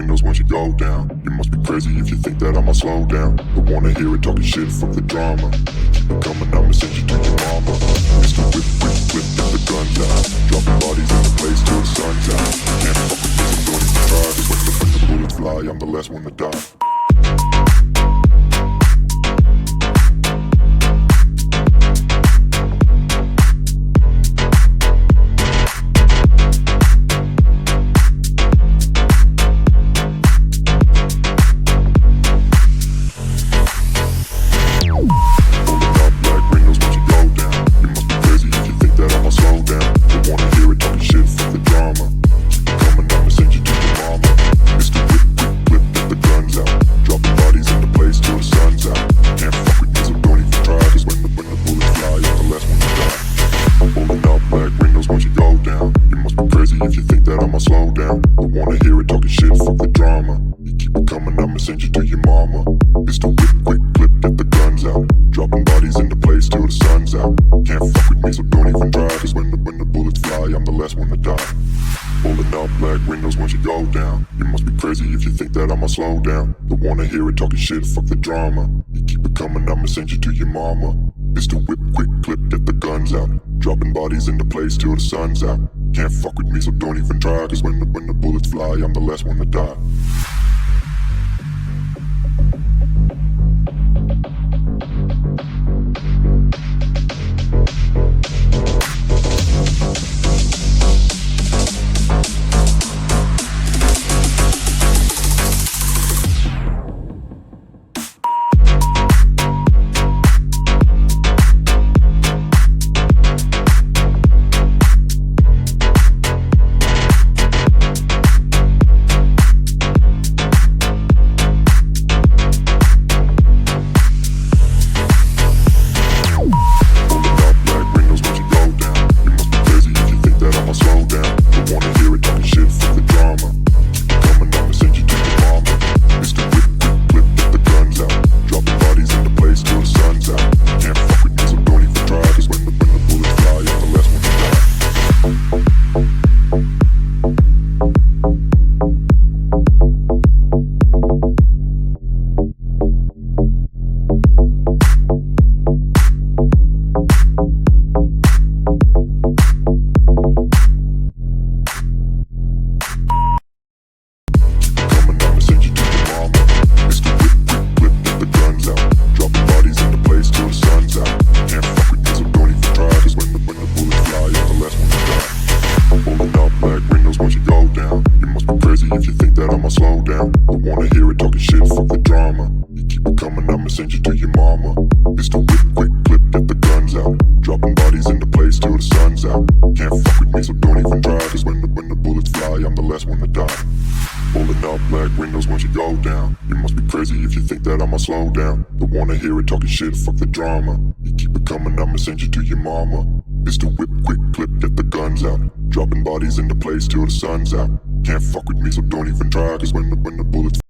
windows once you go down. You must be crazy if you think that I'ma slow down. Don't wanna hear it talking shit, fuck the drama. Keep it coming, I'ma send you to your mama. Mr. Whip, whip, whip, get the guns out. Dropping bodies in the place till the sun's out. Can't fuck with me, so don't even try. Cause when the bullets fly, I'm the last one to die. If you think that I'ma slow down, don't wanna hear it talking shit, fuck the drama. You keep it coming, I'ma send you to your mama. It's the whip, quick clip, get the guns out. Dropping bodies into place till the sun's out. Can't fuck with me, so don't even try. Cause when the bullets fly, I'm the last one to die. Pulling up black windows once you go down. You must be crazy if you think that I'ma slow down. Don't wanna hear it talking shit, fuck the drama. You keep it coming, I'ma send you to your mama. It's the whip, quick clip, get the guns out. Dropping bodies into place till the sun's out. Can't fuck with me, so don't even try. Cause when the bullets fly, I'm the last one to die. If you think that I'ma slow down, don't wanna hear it talking shit, fuck the drama. You keep it coming, I'ma send you to your mama. It's the whip, quick clip, get the guns out. Dropping bodies into place till the sun's out. Can't fuck with me, so don't even try. Cause when the bullets fly, I'm the last one to die. Pulling up black windows once you go down. You must be crazy if you think that I'ma slow down. Don't wanna hear it talking shit, fuck the drama. You keep it coming, I'ma send you to your mama. It's the whip, quick clip, get the guns out. Dropping bodies into place till the sun's out. Can't fuck with me, so don't even try. Cause when the bullets